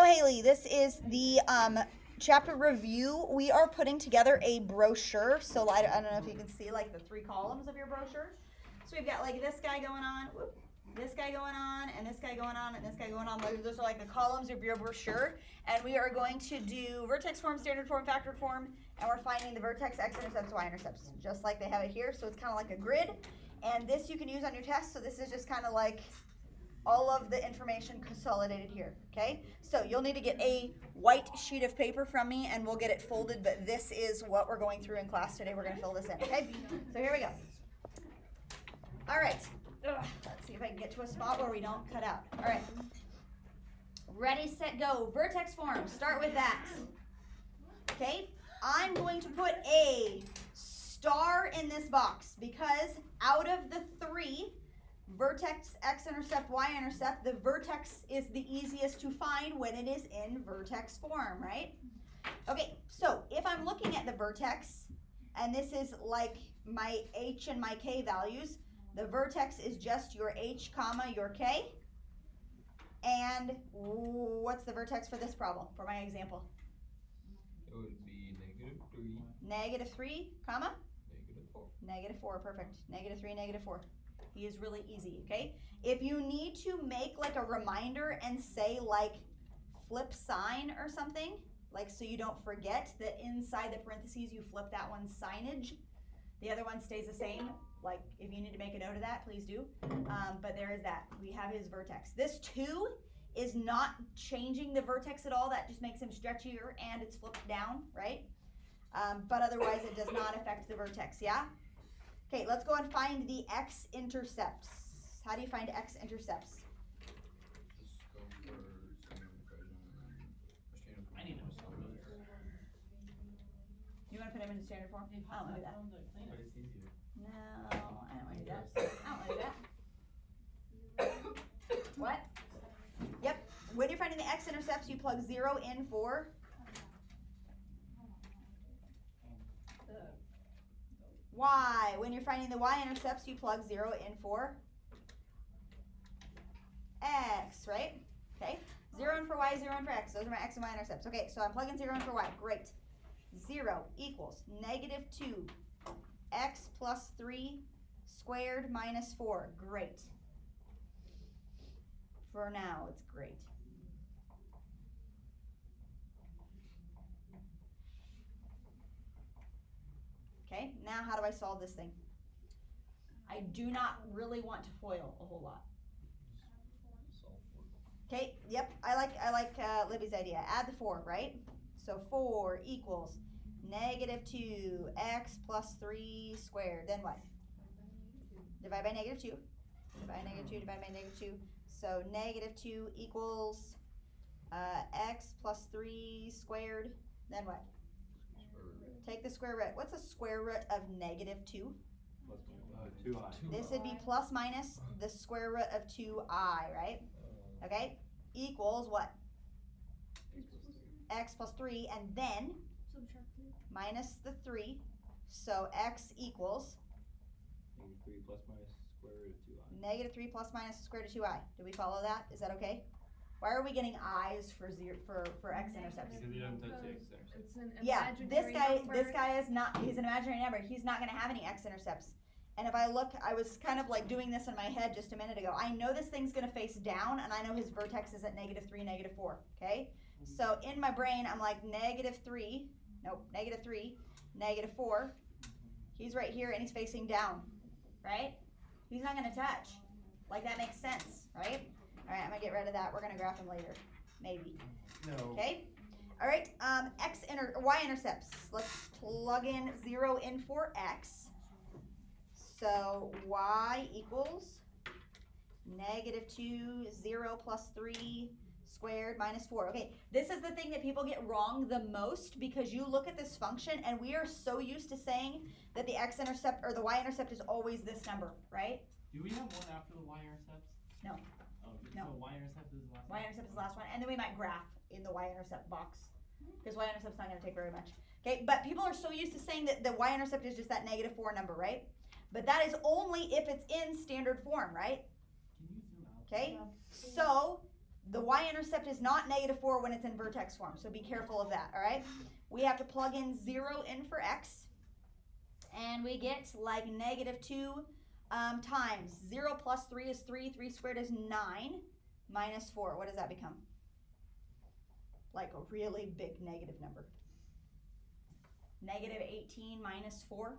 Haley, this is the chapter review. We are putting together a brochure. So I don't know if you can see like the 3 columns of your brochure. So we've got like this guy going on, this guy going on, and this guy going on, and this guy going on. Those are like the columns of your brochure. And we are going to do vertex form, standard form, factored form, and we're finding the vertex, x-intercepts, y-intercepts, just like they have it here. So it's kind of like a grid. And this you can use on your test. So this is just kind of like all of the information consolidated here, okay? So you'll need to get a white sheet of paper from me and we'll get it folded, but this is what we're going through in class today. We're gonna fill this in, okay? So here we go. All right, let's see if I can get to a spot where we don't cut out. All right, ready, set, go. Vertex form, start with that. Okay, I'm going to put a star in this box because out of the 3, vertex, x-intercept, y-intercept, the vertex is the easiest to find when it is in vertex form, right? Okay, so if I'm looking at the vertex, and this is like my h and my k values, the vertex is just your h comma your k. And what's the vertex for this problem, for my example? It would be -3. -3, comma? -4. -4, perfect. -3, -4. He is really easy, okay? If you need to make like a reminder and say like flip sign or something, like so you don't forget that inside the parentheses you flip that one's signage, the other one stays the same. Like if you need to make a note of that, please do. But there is that. We have his vertex. This 2 is not changing the vertex at all. That just makes him stretchier and it's flipped down, right? But otherwise it does not affect the vertex, yeah? Okay, let's go and find the x-intercepts. How do you find x-intercepts? I need to You want to put them in standard form? I don't want to do that. But it's easier. No, I don't want to do that. I don't want to do that. What? Yep. When you're finding the x-intercepts, you plug 0 in for y. When you're finding the y-intercepts, you plug 0 in for x, right? Okay. 0 in for y, 0 in for x. Those are my x and y intercepts. Okay, so I'm plugging 0 in for y. Great. 0 equals -2 x plus 3 squared minus 4. Great. For now, it's great. Okay, now how do I solve this thing? I do not really want to FOIL a whole lot. Okay, yep, I like Libby's idea. Add the 4, right? So 4 equals -2 x plus 3 squared. Then what? Divide by -2. Divide by -2, divide by -2. So -2 equals x plus 3 squared. Then what? Take the square root. What's the square root of -2? 2i. This would be plus minus the square root of 2i, right? Okay, equals what? X plus 3, and then minus the 3. So x equals -3 plus minus square root of 2i. -3 plus minus the square root of 2i. Do we follow that? Is that okay? Why are we getting i's for x-intercepts? Because you don't touch the x-intercepts. It's an Yeah, imaginary number. this guy is not, he's an imaginary number. He's not going to have any x-intercepts. And if I look, I was kind of like doing this in my head just a minute ago. I know this thing's going to face down, and I know his vertex is at -3, -4, okay? So in my brain, I'm like -3, nope, -3, -4. He's right here, and he's facing down, right? He's not going to touch. Like, that makes sense, right? All right, I'm going to get rid of that. We're going to graph him later, maybe. No. Okay? All right, y-intercepts. Let's plug in 0 in for x. So y equals -2, 0 plus 3 squared minus 4. Okay, this is the thing that people get wrong the most because you look at this function and we are so used to saying that the x-intercept or the y-intercept is always this number, right? Do we have one after the y-intercepts? No. Oh, No. So y-intercept is the last one? Y-intercept is the last one, and then we might graph in the y-intercept box because y-intercept's not going to take very much. Okay, but people are so used to saying that the y-intercept is just that -4 number, right? But that is only if it's in standard form, right? Can you zoom out? Okay, so The y-intercept is not -4 when it's in vertex form, so be careful of that, all right? We have to plug in 0 in for x, and we get like -2 times 0 plus 3 is 3, 3 squared is 9, minus 4. What does that become? Like a really big negative number. -18 minus 4.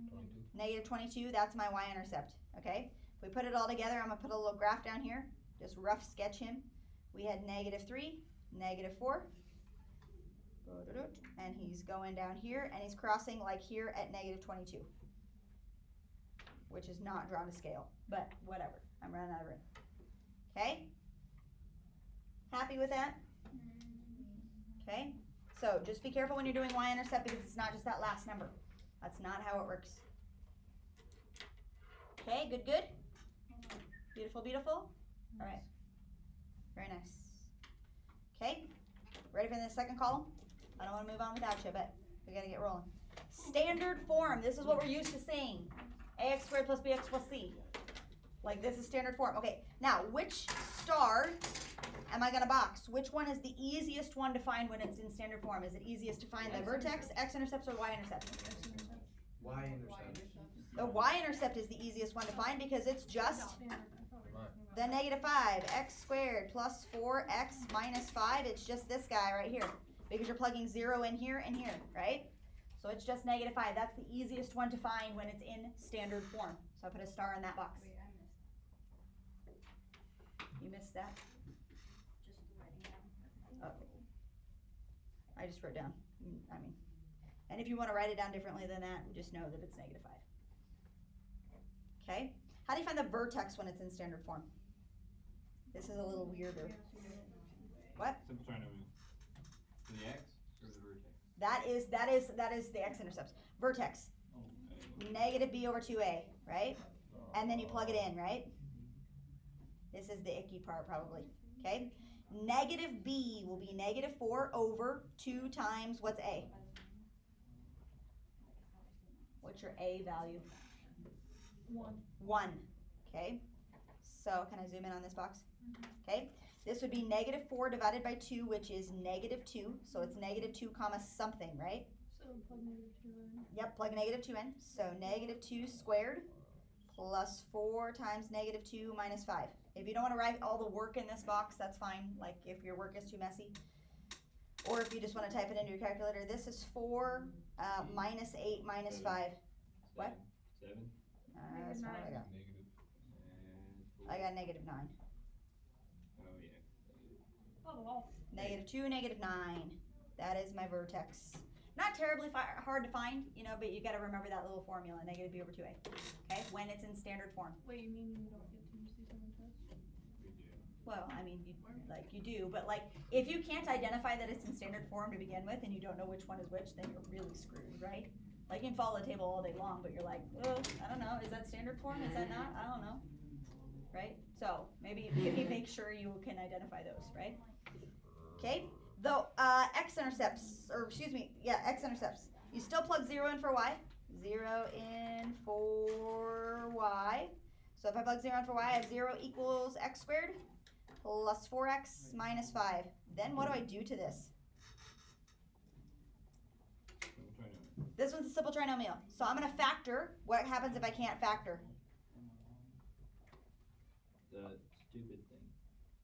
22. -22, that's my y-intercept, okay? If we put it all together, I'm gonna put a little graph down here, just rough sketch him. We had -3, -4, and he's going down here, and he's crossing like here at -22, which is not drawn to scale, but whatever, I'm running out of room. Okay? Happy with that? Okay? So just be careful when you're doing y-intercept because it's not just that last number. That's not how it works. Okay, good, good? Beautiful, beautiful? All right. Very nice. Okay, ready for the second column? I don't want to move on without you, but we got to get rolling. Standard form. This is what we're used to seeing. Ax squared plus bx plus c. Like this is standard form. Okay, now which star am I going to box? Which one is the easiest one to find when it's in standard form? Is it easiest to find the vertex, x-intercepts, or y-intercept? Y-intercept. The y-intercept is the easiest one to find because it's just the -5, x squared plus 4x minus 5. It's just this guy right here because you're plugging 0 in here and here, right? So it's just -5. That's the easiest one to find when it's in standard form. So I put a star in that box. Wait, I missed that. You missed that? Just the writing down. Okay. I just wrote down, and if you want to write it down differently than that, just know that it's -5. Okay? How do you find the vertex when it's in standard form? This is a little weirder. What? Simple trinomial. For the x or the vertex? That is the x-intercepts. Vertex, Oh, -b over 2a, right? And then you plug it in, right? This is the icky part probably, okay? -b will be -4 over 2 times, what's a? What's your a value? 1, okay? So can I zoom in on this box? Okay, this would be -4 divided by 2, which is -2, so it's -2 comma something, right? So plug -2 in. Yep, plug -2 in, so -2 squared plus 4 times -2 minus 5. If you don't want to write all the work in this box, that's fine, like if your work is too messy. Or if you just want to type it into your calculator, this is 4 minus 8 minus 5. What? 7. That's not what I got. Negative. And I got -9. Oh yeah. Oh, well. -2, -9. That is my vertex. Not terribly hard to find, but you got to remember that little formula, -b over 2a. Okay, when it's in standard form. Wait, you mean you don't get to use these on the test? We do. Well, you do, but if you can't identify that it's in standard form to begin with, and you don't know which one is which, then you're really screwed, right? Like you can follow the table all day long, but you're like, oh, I don't know, is that standard form? Is that not? I don't know, right? So maybe make sure you can identify those, right? Okay. Though x-intercepts, x-intercepts. You still plug 0 in for y. 0 in for y. So if I plug 0 in for y, I have 0 equals x squared plus 4x minus 5. Then what do I do to this? Simple trinomial. This one's a simple trinomial. So I'm going to factor. What happens if I can't factor? The stupid thing.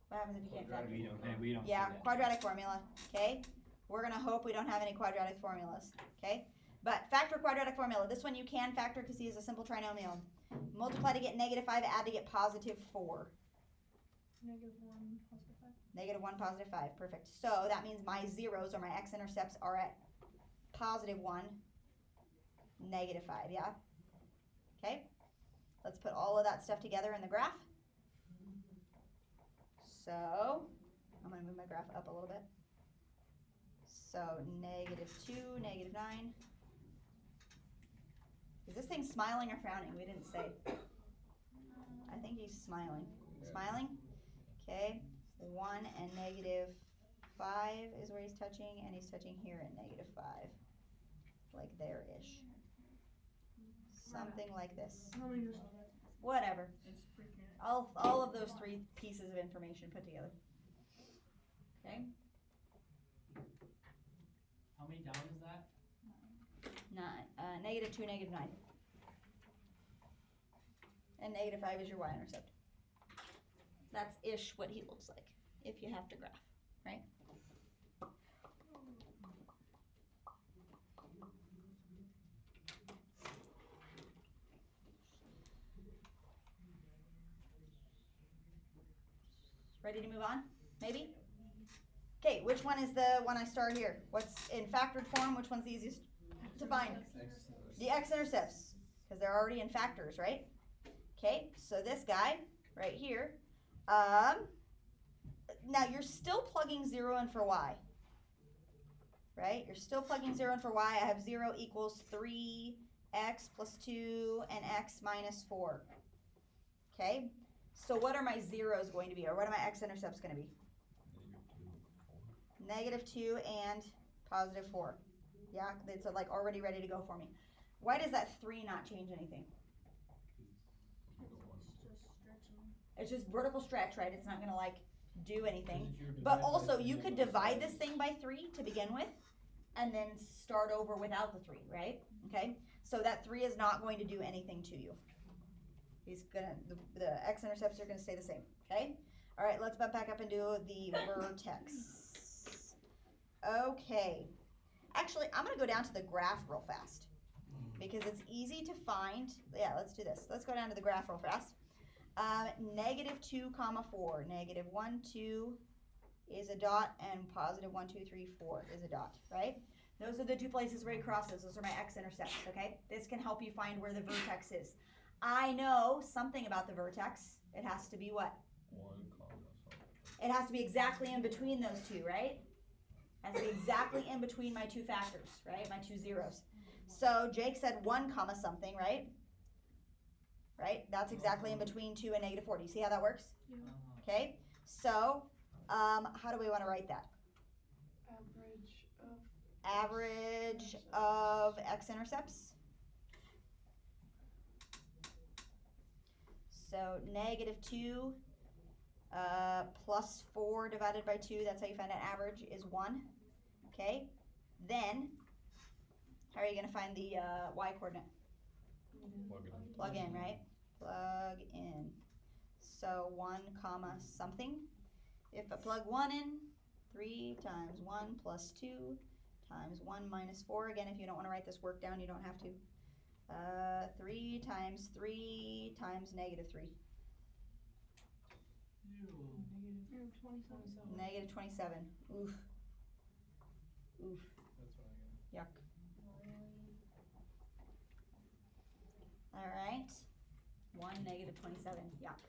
What happens if you can't factor? We don't. Yeah, see that. quadratic formula, okay? We're gonna hope we don't have any quadratic formulas, okay? But factor quadratic formula. This one you can factor because he is a simple trinomial. Multiply to get -5, add to get +4. -1, +5. -1, +5, perfect. So that means my zeros or my x-intercepts are at +1, -5, yeah? Okay, let's put all of that stuff together in the graph. So, I'm going to move my graph up a little bit. So, -2, -9. Is this thing smiling or frowning? We didn't say. I think he's smiling. Yeah. Smiling? Okay. 1 and -5 is where he's touching, and he's touching here at -5. Like there-ish. Something like this. Let me just. Whatever. It's freaking All of those three pieces of information put together. Okay? How many down is that? 9, -2, -9. And -5 is your y-intercept. That's ish what he looks like, if you have to graph, right? Ready to move on? Maybe? Okay, which one is the one I start here? What's in factored form? Which one's the easiest to find? The x-intercepts, because they're already in factors, right? Okay, so this guy right here, now you're still plugging 0 in for y, right? You're still plugging 0 in for y. I have 0 equals 3x plus 2 and x minus 4. Okay, so what are my zeros going to be, or what are my x-intercepts going to be? -2 and +4. Yeah, it's like already ready to go for me. Why does that 3 not change anything? It's just vertical stretch, right? It's not going to like do anything. But also, you could divide this thing by 3 to begin with, and then start over without the 3, right? Okay, so that 3 is not going to do anything to you. He's gonna, the x-intercepts are gonna stay the same, okay? All right, let's bump back up and do the vertex. Okay, actually, I'm gonna go down to the graph real fast because it's easy to find. Yeah, let's do this. Let's go down to the graph real fast. -2, 4, -1, 2 is a dot, and +1, 2, 3, 4 is a dot, right? Those are the two places where he crosses. Those are my x-intercepts, okay? This can help you find where the vertex is. I know something about the vertex. It has to be what? 1, something. It has to be exactly in between those two, right? It has to be exactly in between my two factors, right? My two zeros. So Jake said 1, something, right? Right? That's exactly in between 2 and -4. Do you see how that works? Yeah. Okay. So, how do we want to write that? Average of x-intercepts. So -2 plus 4 divided by 2, that's how you find an average, is 1. Okay. Then, how are you going to find the y-coordinate? Plug in, right? Plug in. So 1, something. If I plug 1 in, 3 times 1 plus 2 times 1 minus 4. Again, if you don't want to write this work down, you don't have to. 3 times 3 times -3. -27. Oof. Oof. That's what I Yuck. All right. 1, -27. Yuck.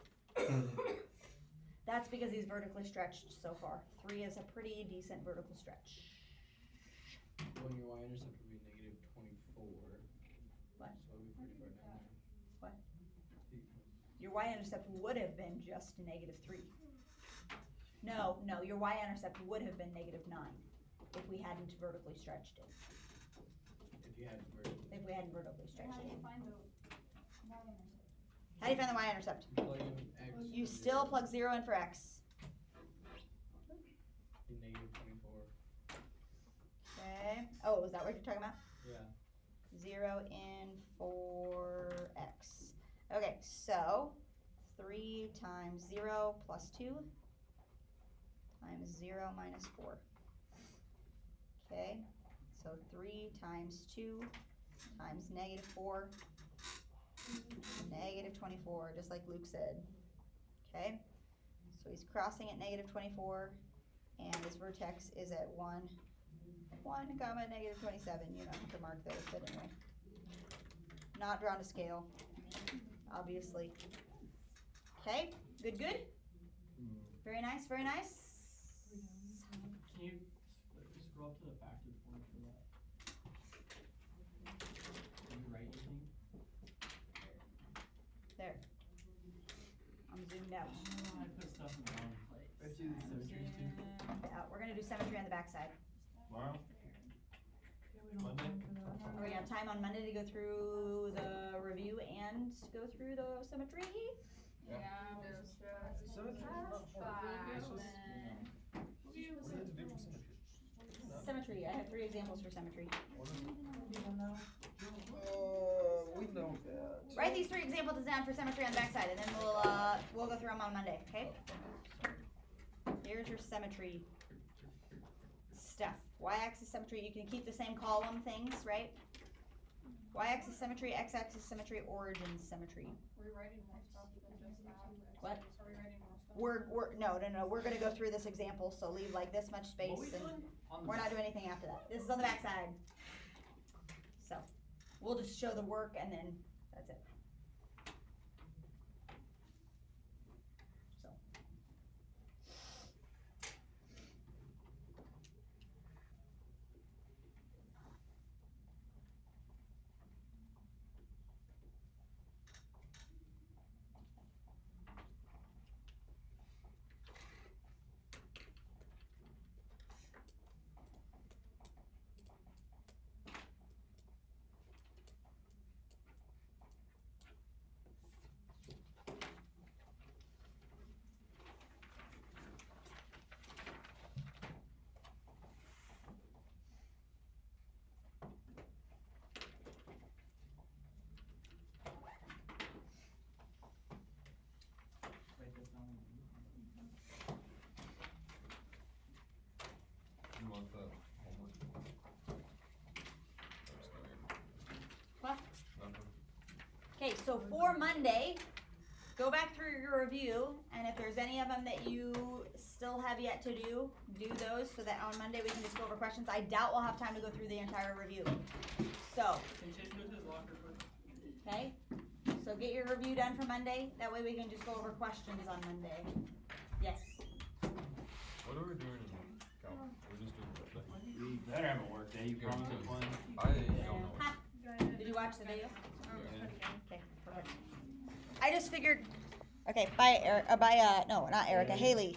That's because he's vertically stretched so far. 3 is a pretty decent vertical stretch. got. Well, your y-intercept would be -24. What? So it'd be pretty far down there. What? Your y-intercept would have been just -3. No, your y-intercept would have been -9 if we hadn't vertically stretched it. If you had vertical. If we hadn't vertically stretched How do it. you find the y-intercept? How do you find the y-intercept? Plug in x. You still plug 0 in for x. Be -24. Okay. Oh, is that what you're talking about? Yeah. 0 in for x. Okay, so 3 times 0 plus 2 times 0 minus 4. Okay, so 3 times 2 times -4, -24, just like Luke said. Okay, so he's crossing at -24, and his vertex is at 1, -27. You don't have to mark those, but anyway. Not drawn to scale, obviously. Okay, good. Very nice, very nice. Can you scroll up to the factor form for that? Can you write anything? There. I'm zoomed out. I put stuff in the wrong place. I do the symmetry too. Zoomed out. We're gonna do symmetry on the backside. Tomorrow? Monday? Are we have time on Monday to go through the review and go through the symmetry? Yeah, Symmetry. I have 3 examples for symmetry. We know that. Write these 3 examples down for symmetry on the backside, and then we'll go through them on Monday. Okay. Here's your symmetry stuff. Y-axis symmetry. You can keep the same column things, right? Y-axis symmetry, X-axis symmetry, origin symmetry. Are we writing more stuff than just that? What? Are we writing more stuff? No. We're gonna go through this example, so leave like this much space, What we and doing on the we're not back? doing anything after that. This is on the back side. So we'll just show the work, and then that's it. So. Write this down. You want the homework? What? Nothing. Okay, so for Monday, go back through your review, and if there's any of them that you still have yet to do those so that on Monday we can just go over questions. I doubt we'll have time to go through the entire review. So, Can Chase go to his locker quick? okay, so get your review done for Monday. That way we can just go over questions on Monday. Yes. What are we doing in Cal? We're just doing birthday. We better have a work day, you Yeah, promised too. one. I don't know. Ha, Good. did you watch the video? Yeah. Okay, perfect. I just figured. Okay, no, not Erica. Haley.